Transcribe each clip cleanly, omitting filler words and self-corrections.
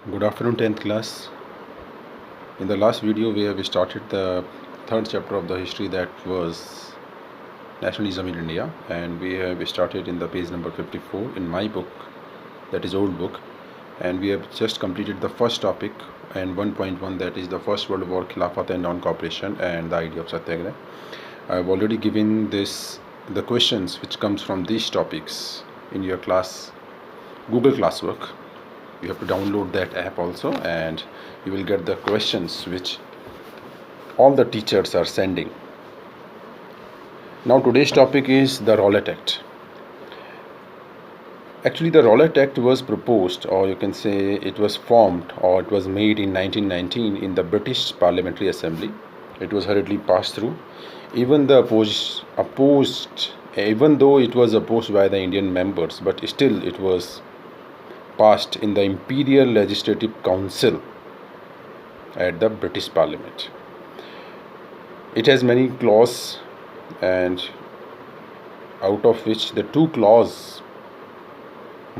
Good afternoon, 10th class. In the last video, we have started the third chapter of the history, that was nationalism in India, and we have started in the page number 54 in my book, that is old book, and we have just completed the first topic and 1.1, that is the First World War, Khilafat and non-cooperation, and the idea of Satyagraha. I have already given the questions which comes from these topics in your class Google classwork. You have to download that app also, and you will get the questions which all the teachers are sending. Now today's topic is the Rowlatt Act. Actually, the Rowlatt Act was proposed, or you can say it was formed, or it was made in 1919 in the British Parliamentary Assembly. It was hurriedly passed through. Even though it was opposed by the Indian members, but still it was passed in the Imperial Legislative Council at the British Parliament. It has many clauses, and out of which the two clauses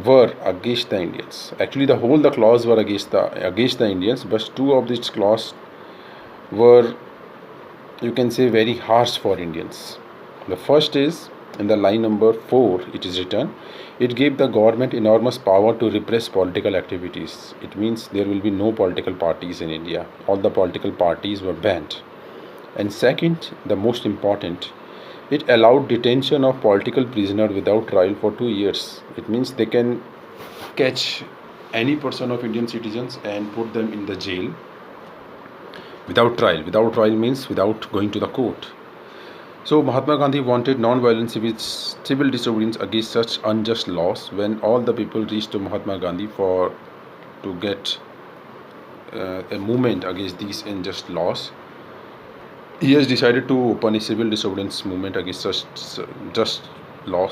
were against the Indians. Actually, the clause were against the Indians, but two of these clauses were, you can say, very harsh for Indians. The first is in the line number 4. It is written, it gave the government enormous power to repress political activities. It means there will be no political parties in India. All the political parties were banned. And second, the most important, it allowed detention of political prisoners without trial for 2 years. It means they can catch any person of Indian citizens and put them in the jail without trial. Without trial means without going to the court. So Mahatma Gandhi wanted non-violent civil disobedience against such unjust laws. When all the people reached to Mahatma Gandhi to get a movement against these unjust laws, he has decided to open a civil disobedience movement against such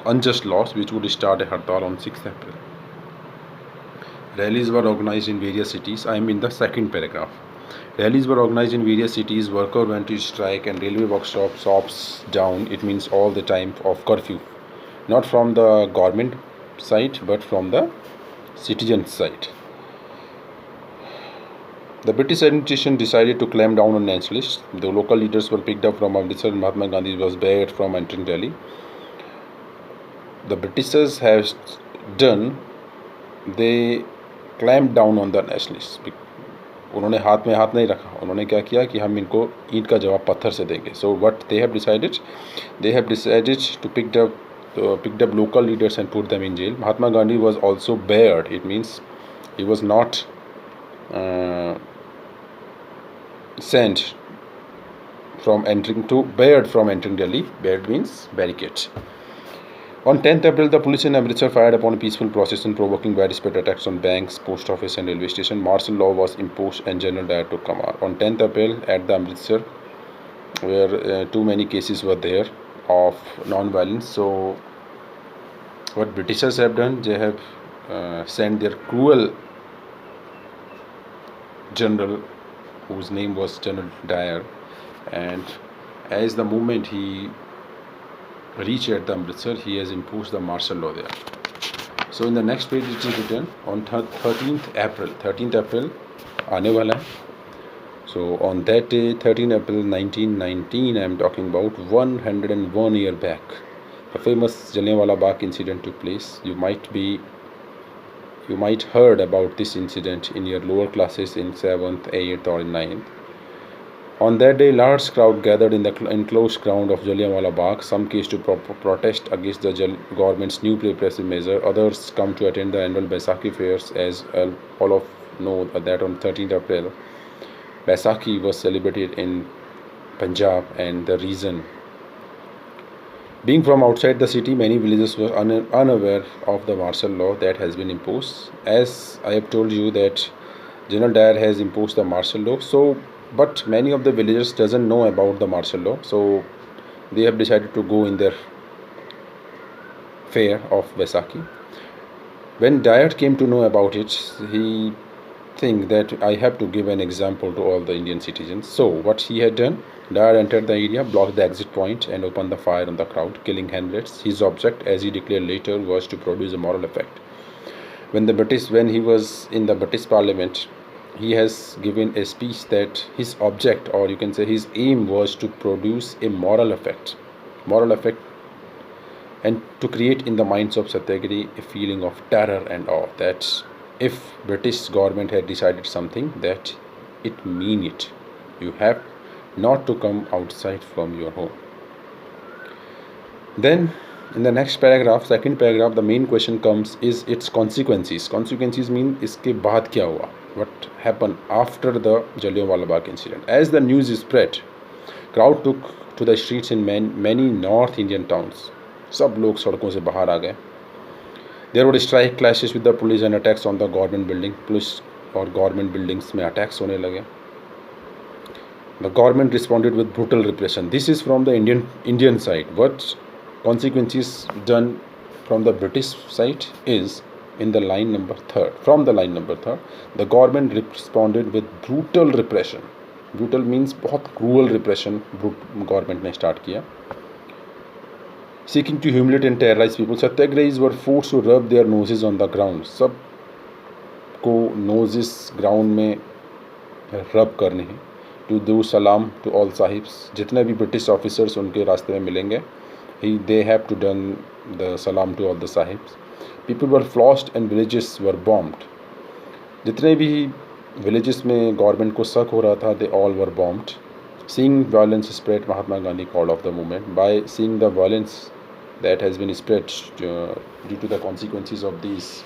unjust laws, which would start a hartal on 6th April. Rallies were organized in various cities. I am in the second paragraph. Rallies were organized in various cities. Workers went to strike, and railway workshops, shops down. It means all the time of curfew, not from the government side, but from the citizens' side. The British administration decided to clamp down on nationalists. The local leaders were picked up from Amritsar. Mahatma Gandhi was barred from entering Delhi. The Britishers have done, they clamped down on the nationalists. उन्होंने हाथ में हाथ नहीं रखा. उन्होंने क्या किया कि हम इनको ईंट का जवाब पत्थर से देंगे. So what they have decided to picked up local leaders and put them in jail. Mahatma Gandhi was also barred. It means he was not sent barred from entering Delhi. Barred means barricade. On 10th April, the police in Amritsar fired upon a peaceful procession, provoking widespread attacks on banks, post office and railway station. Martial law was imposed and General Dyer took command. On 10th April, at the Amritsar, where too many cases were there of non-violence. So what Britishers have done, they have sent their cruel general, whose name was General Dyer, and as the moment he reached at the Amritsar, he has imposed the martial law there. So in the next page it is written on 13th April aane wala hai. So on that day, 13 April 1919, I am talking about 101 year back, the famous Jallianwala Bagh incident took place. You might heard about this incident in your lower classes in 7th, 8th or 9th. On that day, large crowd gathered in the enclosed ground of Jallianwala Bagh. Some came to protest against the government's new repressive measure. Others come to attend the annual Baisakhi fairs. As all of know that on 13th April, Baisakhi was celebrated in Punjab and the region. Being from outside the city, many villagers were unaware of the martial law that has been imposed. As I have told you that General Dyer has imposed the martial law, but many of the villagers doesn't know about the martial law, so they have decided to go in their fair of Baisakhi. When Dyer came to know about it, he think that I have to give an example to all the Indian citizens. So what he had done, Dyer entered the area, blocked the exit point and opened the fire on the crowd, killing hundreds. His object, as he declared later, was to produce a moral effect. when he was in the British Parliament, he has given a speech that his object, or you can say his aim, was to produce a moral effect, and to create in the minds of Satyagrahi a feeling of terror and awe, that if British government had decided something, that it mean it. You have not to come outside from your home. Then in the next paragraph, second paragraph, the main question comes is its consequences. Consequences mean iske baad kya hua? What happened after the Jallianwala Bagh incident? As the news is spread, crowd took to the streets in many North Indian towns. सब लोग सड़कों से बाहर आ गए. There were strike clashes with the police and attacks on the government building. Police और government buildings में attacks होने लगे. The government responded with brutal repression. This is from the Indian side. What consequences done from the British side is in the line number 3. From the line number 3, the government responded with brutal repression. Brutal means बहुत cruel repression government ने start किया. Seeking to humiliate and terrorize people, Satyagrahis were forced to rub their noses on the ground. सब को noses ground में rub करने हैं. To do salam to all sahibs. जितने भी British officers उनके रास्ते में मिलेंगे, they have to done the salam to all the sahibs. People were flogged and villages were bombed. जितने भी villages में government को शक हो रहा था, they all were bombed. Seeing violence spread, Mahatma Gandhi called off the movement. By seeing the violence that has been spread due to the consequences of these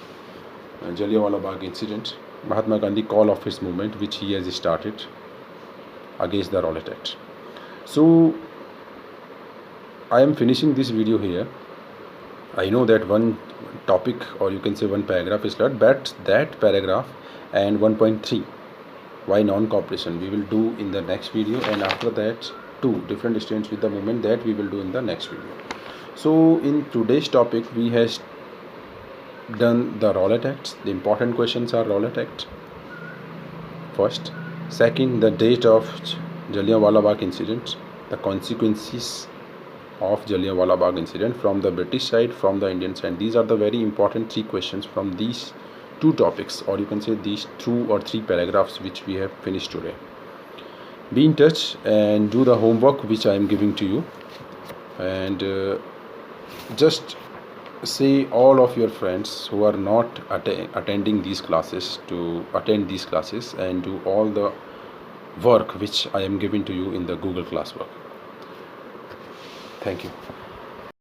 Jallianwala Bagh incident, Mahatma Gandhi called off his movement, which he has started against the Rowlatt Act. So I am finishing this video here. I know that one topic, or you can say one paragraph is left, but that paragraph and 1.3, why non-cooperation, we will do in the next video, and after that 2 different students with the movement, that we will do in the next video. So in today's topic, we has done the Rowlatt Acts. The important questions are Rowlatt Act first. Second, the date of Jallianwala Bagh incident, the consequences of Jallianwala Bagh incident from the British side, from the Indian side. These are the very important 3 questions from these 2 topics, or you can say these 2 or 3 paragraphs which we have finished today. Be in touch and do the homework which I am giving to you, and just say all of your friends who are not attending these classes to attend these classes and do all the work which I am giving to you in the Google classwork. Thank you.